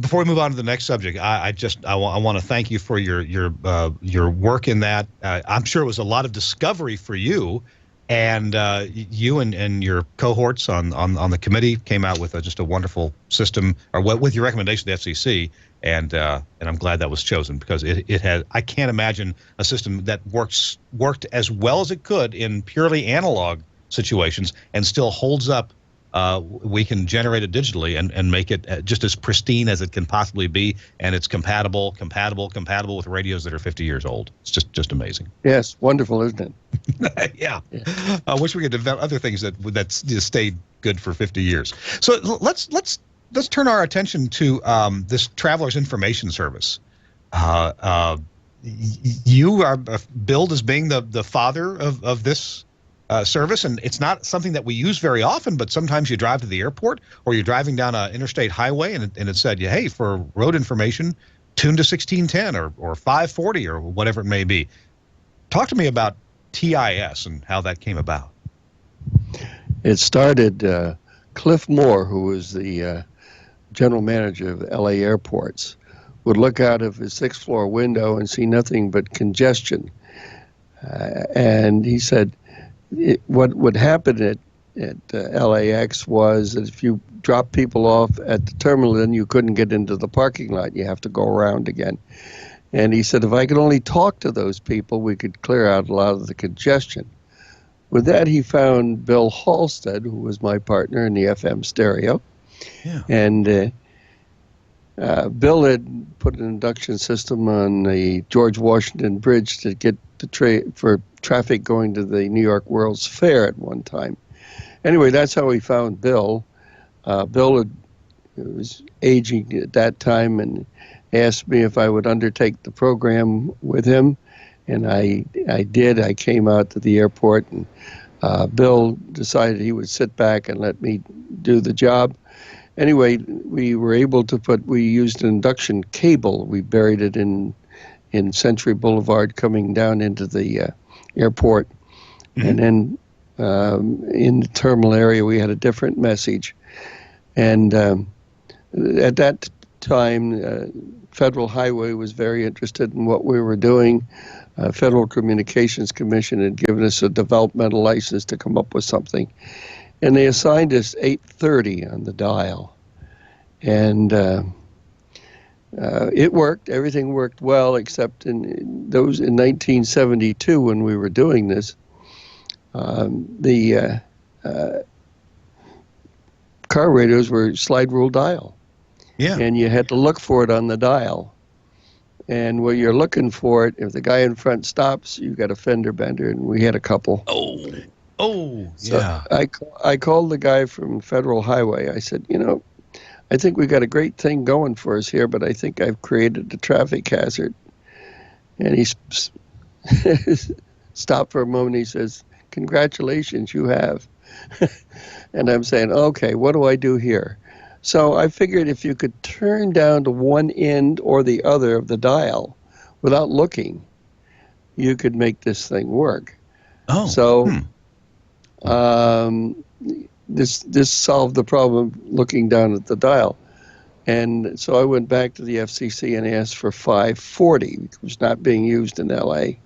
before we move on to the next subject, I want to thank you for your work in that. I'm sure it was a lot of discovery for you. And you and your cohorts on the committee came out with just a wonderful system, or with your recommendation to the FCC, and I'm glad that was chosen, because it had, I can't imagine a system that worked as well as it could in purely analog situations and still holds up. We can generate it digitally and make it just as pristine as it can possibly be, and it's compatible with radios that are 50 years old. It's just amazing. Yes, wonderful, isn't it? Yeah. I wish we could develop other things that just stayed good for 50 years. So let's turn our attention to this Traveler's Information Service. You are billed as being the father of this service, and it's not something that we use very often, but sometimes you drive to the airport or you're driving down an interstate highway and it said, hey, for road information, tune to 1610 or 540 or whatever it may be. Talk to me about TIS and how that came about. It started, Cliff Moore, who was the general manager of LA airports, would look out of his sixth floor window and see nothing but congestion. And he said what would happen at LAX was that if you drop people off at the terminal, then you couldn't get into the parking lot. You have to go around again. And he said, if I could only talk to those people, we could clear out a lot of the congestion. With that, he found Bill Halstead, who was my partner in the FM stereo. Yeah. And Bill had put an induction system on the George Washington Bridge to get for traffic going to the New York World's Fair at one time. Anyway, that's how he found Bill. Bill was aging at that time and asked me if I would undertake the program with him, and I did. I came out to the airport, and Bill decided he would sit back and let me do the job. Anyway, we were able to we used an induction cable. We buried it in Century Boulevard coming down into the airport. Mm-hmm. And then in the terminal area, we had a different message. And at that time, Federal Highway was very interested in what we were doing. Federal Communications Commission had given us a developmental license to come up with something. And they assigned us 830 on the dial. And it worked. Everything worked well, except in 1972 when we were doing this, the car radios were slide rule dial. Yeah. And you had to look for it on the dial. And when you're looking for it, if the guy in front stops, you got a fender bender, and we had a couple. So yeah. I called the guy from Federal Highway. I said, I think we got a great thing going for us here, but I think I've created a traffic hazard. And he stopped for a moment. He says, congratulations, you have. And I'm saying, okay, what do I do here? So I figured if you could turn down to one end or the other of the dial without looking, you could make this thing work. Oh. So this solved the problem looking down at the dial. And so I went back to the FCC and asked for 540, which was not being used in LA.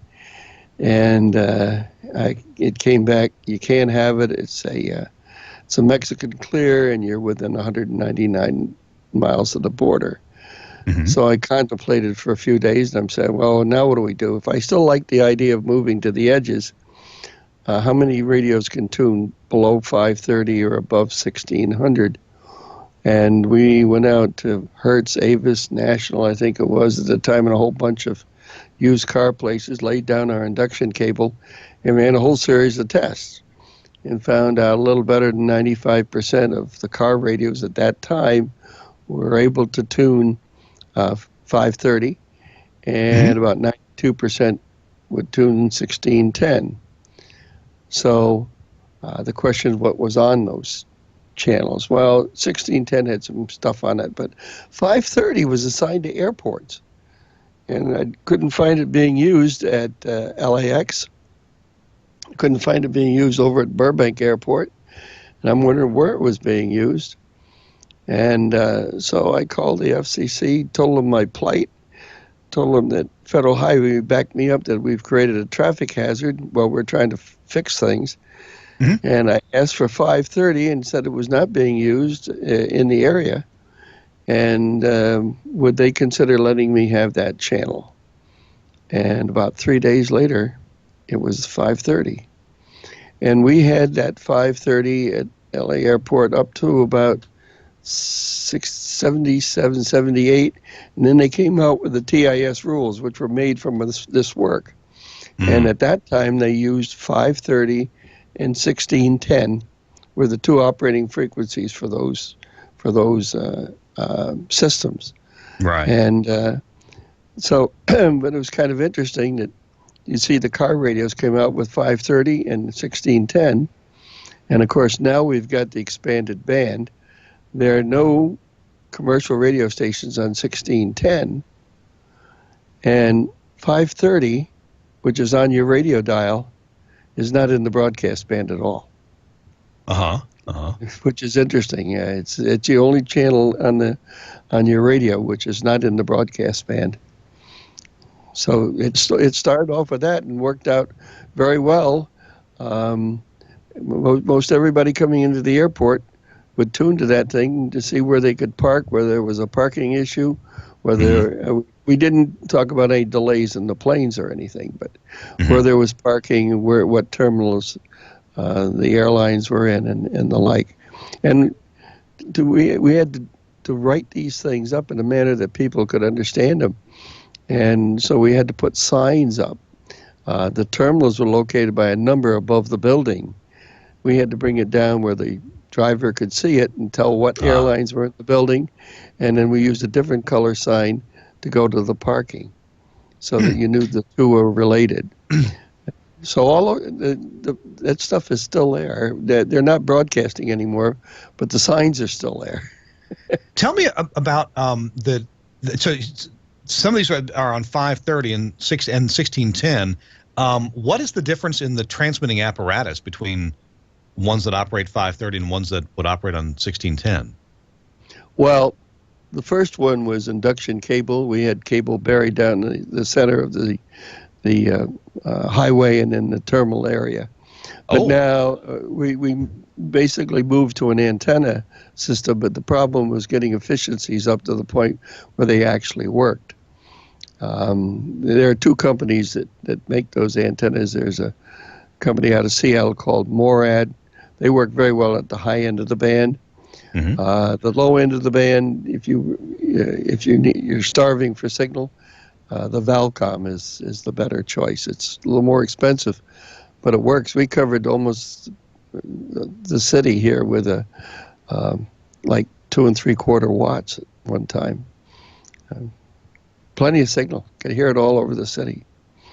And it came back, you can't have it. It's a Mexican clear, and you're within 199 miles of the border. Mm-hmm. So I contemplated for a few days, and I'm saying, well, now what do we do? If I still like the idea of moving to the edges, how many radios can tune below 530 or above 1600? And we went out to Hertz, Avis, National, I think it was at the time, and a whole bunch of used car places, laid down our induction cable, and ran a whole series of tests, and found out a little better than 95% of the car radios at that time were able to tune 530, and about 92% would tune 1610. So the question is, what was on those channels? Well, 1610 had some stuff on it, but 530 was assigned to airports. And I couldn't find it being used at LAX. Couldn't find it being used over at Burbank Airport. And I'm wondering where it was being used. And so I called the FCC, told them my plight, told them that Federal Highway backed me up, that we've created a traffic hazard while we're trying to fix things. Mm-hmm. And I asked for 530 and said it was not being used in the area. And would they consider letting me have that channel? And about 3 days later, it was 530. And we had that 530 at LA Airport up to about 77, 78. And then they came out with the TIS rules, which were made from this work. Mm-hmm. And at that time, they used 530 and 1610 were the two operating frequencies for those systems. Right. And so, but it was kind of interesting that you see the car radios came out with 530 and 1610. And of course, now we've got the expanded band. There are no commercial radio stations on 1610. And 530 which is on your radio dial, is not in the broadcast band at all. Which is interesting. It's the only channel on your radio which is not in the broadcast band. So it started off with that and worked out very well. Most everybody coming into the airport would tune to that thing to see where they could park, whether there was a parking issue, whether we didn't talk about any delays in the planes or anything, but where there was parking, what terminals the airlines were in, and the like. And we had to write these things up in a manner that people could understand them. And so we had to put signs up. The terminals were located by a number above the building. We had to bring it down where the driver could see it and tell what airlines were in the building. And then we used a different color sign to go to the parking so that you knew the two were related. So all of that stuff is still there. They're not broadcasting anymore, but the signs are still there. Tell me about so some of these are on 530 and 1610. What is the difference in the transmitting apparatus between ones that operate 530 and ones that would operate on 1610? Well, the first one was induction cable. We had cable buried down the center of the highway and in the terminal area. But now we basically moved to an antenna system, but the problem was getting efficiencies up to the point where they actually worked. There are two companies that make those antennas. There's a company out of Seattle called Morad. They work very well at the high end of the band. The low end of the band, if you're starving for signal, the Valcom is the better choice. It's a little more expensive, but it works. We covered almost the city here with like 2 3/4 watts at one time. Plenty of signal. Could hear it all over the city.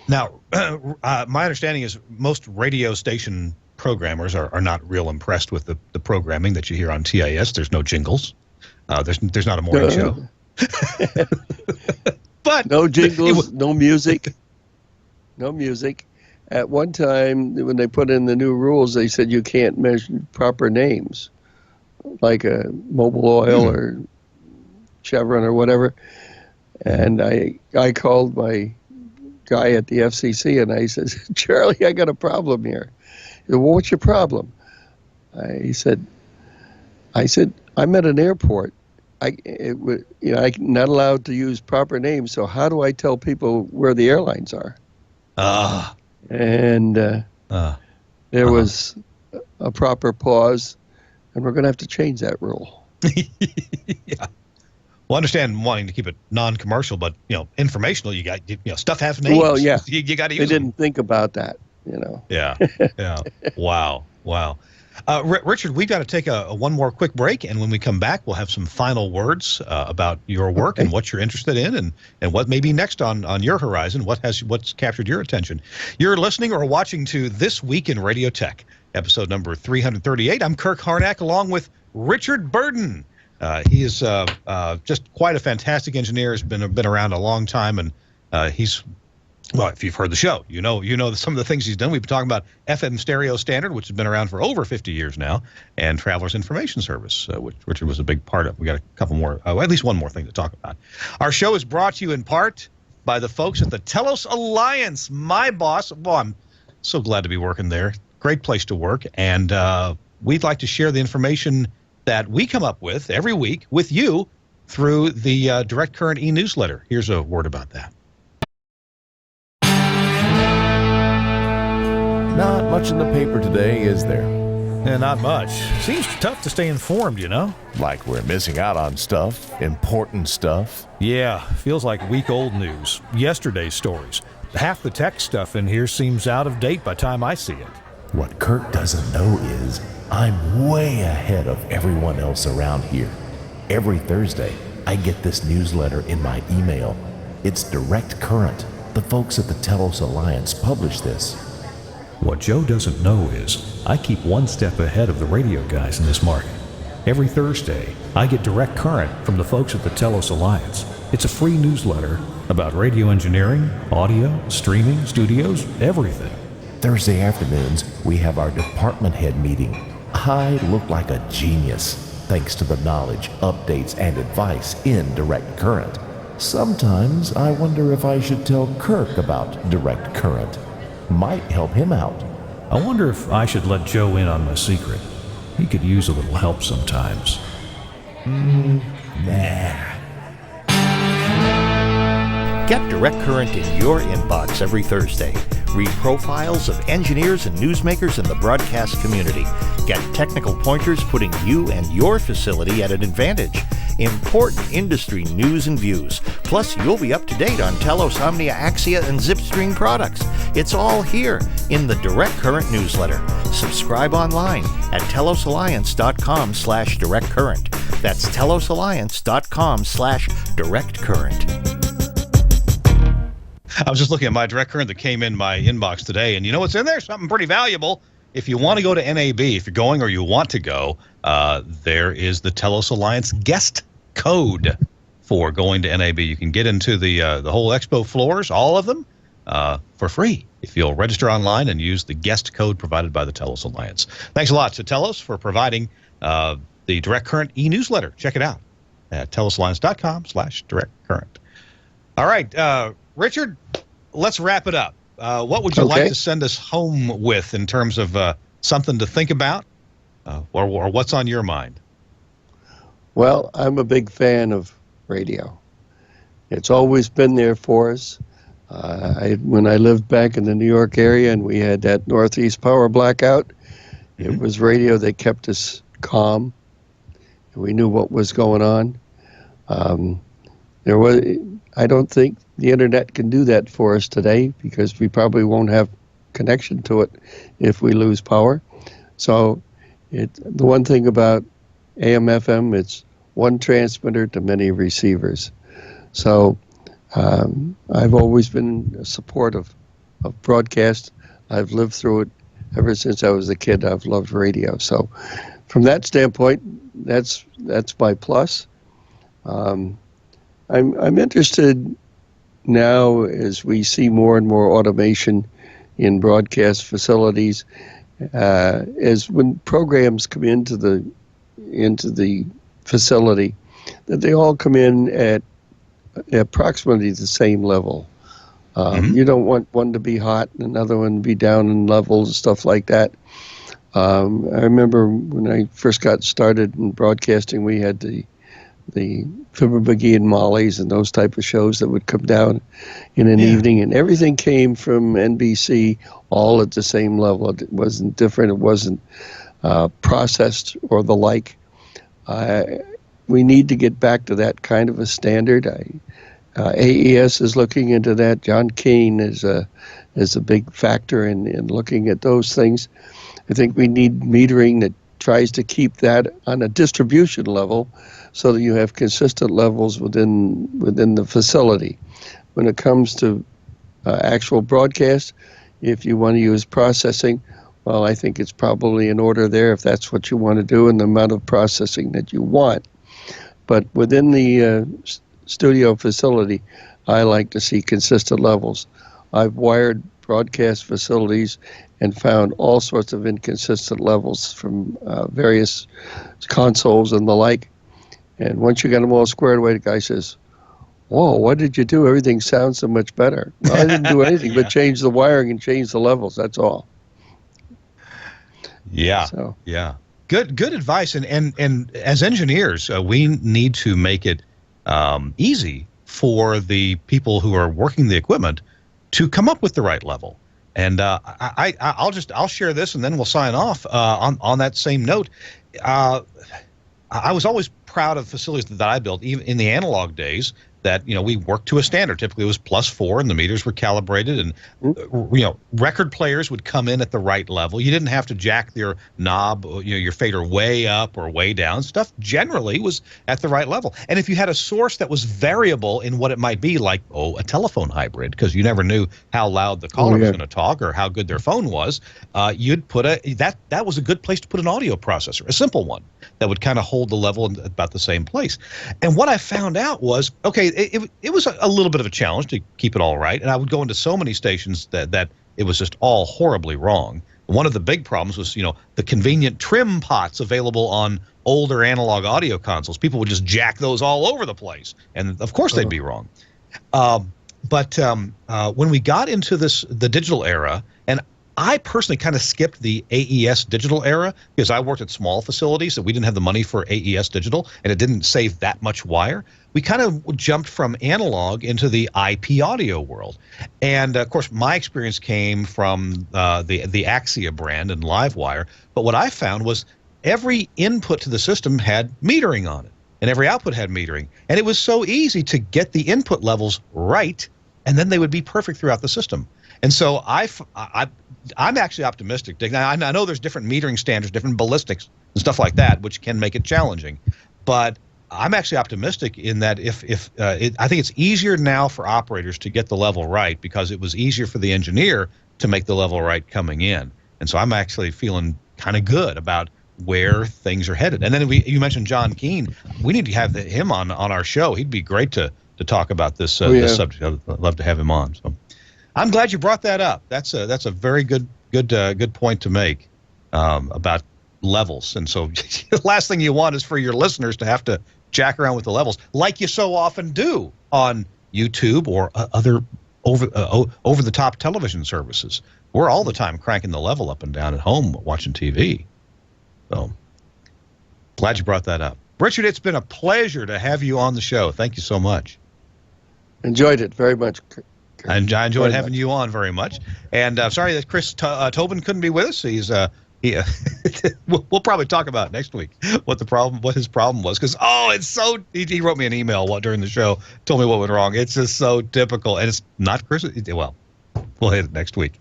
Now, my understanding is most radio station programmers are not real impressed with the programming that you hear on TIS. There's no jingles. There's not a morning show. But no jingles, no music. No music. At one time, when they put in the new rules, they said you can't mention proper names, like a Mobil Oil or Chevron or whatever. And I called my guy at the FCC and I said, Charlie, I got a problem here. He said, well, what's your problem? I said, I'm at an airport. I'm not allowed to use proper names, so how do I tell people where the airlines are? There was a proper pause, and we're going to have to change that rule. Yeah. Well, I understand wanting to keep it non-commercial, but informational. You got stuff has names. Well, yeah, you got to use. They didn't think about that, Yeah, yeah. Wow. Richard, we've got to take one more quick break, and when we come back, we'll have some final words about your work and what you're interested in, and what may be next on your horizon. What's captured your attention? You're listening or watching to This Week in Radio Tech, episode number 338. I'm Kirk Harnack, along with Richard Burden. He is just quite a fantastic engineer. Has been around a long time, and he's. Well, if you've heard the show, you know some of the things he's done. We've been talking about FM Stereo Standard, which has been around for over 50 years now, and Travelers Information Service, which Richard was a big part of. We got a couple more, at least one more thing to talk about. Our show is brought to you in part by the folks at the Telos Alliance. My boss, well, I'm so glad to be working there. Great place to work, and we'd like to share the information that we come up with every week with you through the Direct Current e-newsletter. Here's a word about that. Not much in the paper today, is there? Yeah, not much. Seems tough to stay informed, Like we're missing out on stuff, important stuff. Yeah, feels like week-old news. Yesterday's stories. Half the tech stuff in here seems out of date by the time I see it. What Kirk doesn't know is I'm way ahead of everyone else around here. Every Thursday, I get this newsletter in my email. It's Direct Current. The folks at the Telos Alliance publish this. What Joe doesn't know is I keep one step ahead of the radio guys in this market. Every Thursday, I get Direct Current from the folks at the Telos Alliance. It's a free newsletter about radio engineering, audio, streaming, studios, everything. Thursday afternoons, we have our department head meeting. I look like a genius, thanks to the knowledge, updates, and advice in direct current. Sometimes I wonder if I should tell Kirk about direct current. Might help him out. I wonder if I should let Joe in on my secret. He could use a little help sometimes. Nah. Get Direct Current in your inbox every Thursday. Read profiles of engineers and newsmakers in the broadcast community. Get technical pointers putting you and your facility at an advantage. Important industry news and views. Plus, you'll be up to date on Telos, Omnia, Axia, and Zipstream products. It's all here in the Direct Current newsletter. Subscribe online at telosalliance.com/directcurrent. That's telosalliance.com/directcurrent. I was just looking at my direct current that came in my inbox today, and you know what's in there? Something pretty valuable. If you want to go to NAB, if you're going or you want to go, there is the Telos Alliance guest code for going to NAB. You can get into the whole expo floors, all of them, for free if you'll register online and use the guest code provided by the Telos Alliance. Thanks a lot to Telos for providing the Direct Current e-newsletter. Check it out at telosalliance.com/directcurrent. All right, Richard, let's wrap it up. What would you like to send us home with in terms of something to think about or what's on your mind? Well, I'm a big fan of radio. It's always been there for us. When I lived back in the New York area and we had that Northeast power blackout, it was radio that kept us calm. We knew what was going on. I don't think the internet can do that for us today because we probably won't have connection to it if we lose power. So the one thing about AM/FM, it's one transmitter to many receivers. So I've always been a support of broadcast. I've lived through it ever since I was a kid. I've loved radio. So from that standpoint, that's my plus. I'm interested now as we see more and more automation in broadcast facilities, as when programs come into the facility, that they all come in at approximately the same level. You don't want one to be hot and another one to be down in levels and stuff like that. I remember when I first got started in broadcasting, we had the Fibber McGee and Molly's and those type of shows that would come down in an evening, and everything came from NBC all at the same level. It wasn't different. It wasn't processed or the like. We need to get back to that kind of a standard. AES is looking into that. John Keane is a big factor in looking at those things. I think we need metering that tries to keep that on a distribution level so that you have consistent levels within the facility. When it comes to actual broadcast, if you want to use processing, well, I think it's probably in order there if that's what you want to do and the amount of processing that you want. But within the studio facility, I like to see consistent levels. I've wired broadcast facilities and found all sorts of inconsistent levels from various consoles and the like. And once you got them all squared away, the guy says, "Whoa, what did you do? Everything sounds so much better." Well, I didn't do anything but change the wiring and change the levels. That's all. Yeah. So. Yeah. Good advice. And as engineers, we need to make it easy for the people who are working the equipment to come up with the right level. And I'll share this and then we'll sign off on that same note. I was always proud of facilities that I built, even in the analog days, that, we worked to a standard. Typically it was +4 and the meters were calibrated, and record players would come in at the right level. You didn't have to jack your knob, your fader way up or way down. Stuff generally was at the right level. And if you had a source that was variable in what it might be, like a telephone hybrid, because you never knew how loud the caller was going to talk or how good their phone was, you'd put that was a good place to put an audio processor, a simple one that would kind of hold the level about about the same place. And what I found out was, okay, it was a little bit of a challenge to keep it all right. And I would go into so many stations that it was just all horribly wrong. One of the big problems was, the convenient trim pots available on older analog audio consoles. People would just jack those all over the place. And of course they'd be wrong. But when we got into the digital era, and I personally kind of skipped the AES digital era because I worked at small facilities that we didn't have the money for AES digital, and it didn't save that much wire. We kind of jumped from analog into the IP audio world. And, of course, my experience came from the Axia brand and Livewire. But what I found was every input to the system had metering on it, and every output had metering. And it was so easy to get the input levels right, and then they would be perfect throughout the system. And so I'm actually optimistic, Dick. Now, I know there's different metering standards, different ballistics and stuff like that, which can make it challenging. But I'm actually optimistic in that I think it's easier now for operators to get the level right because it was easier for the engineer to make the level right coming in. And so I'm actually feeling kind of good about where things are headed. And then you mentioned John Keane. We need to have him on our show. He'd be great to talk about this subject. I'd love to have him on. So I'm glad you brought that up. That's a very good point to make about levels. And so the last thing you want is for your listeners to have to jack around with the levels like you so often do on YouTube or other over-the-top television services. We're all the time cranking the level up and down at home watching TV. So glad you brought that up. Richard, it's been a pleasure to have you on the show. Thank you so much. Enjoyed it very much. I enjoyed having you on very much. And sorry that Chris Tobin couldn't be with us. We'll probably talk about next week what his problem was. Because, it's so, he wrote me an email during the show, told me what went wrong. It's just so typical. And it's not Chris. Well, we'll hit it next week.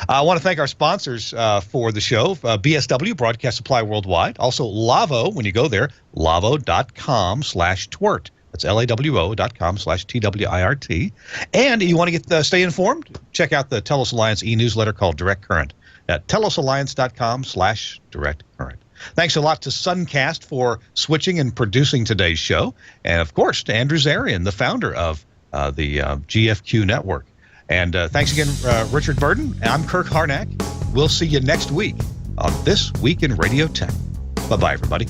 I want to thank our sponsors for the show, BSW, Broadcast Supply Worldwide. Also, Lavo, when you go there, lavo.com/TWiRT. That's LAWO.com/TWiRT. And you want to stay informed? Check out the Telos Alliance e-newsletter called Direct Current at telosalliance.com/directcurrent. Thanks a lot to Suncast for switching and producing today's show. And, of course, to Andrew Zarian, the founder of the GFQ network. And thanks again, Richard Burden. I'm Kirk Harnack. We'll see you next week on This Week in Radio Tech. Bye-bye, everybody.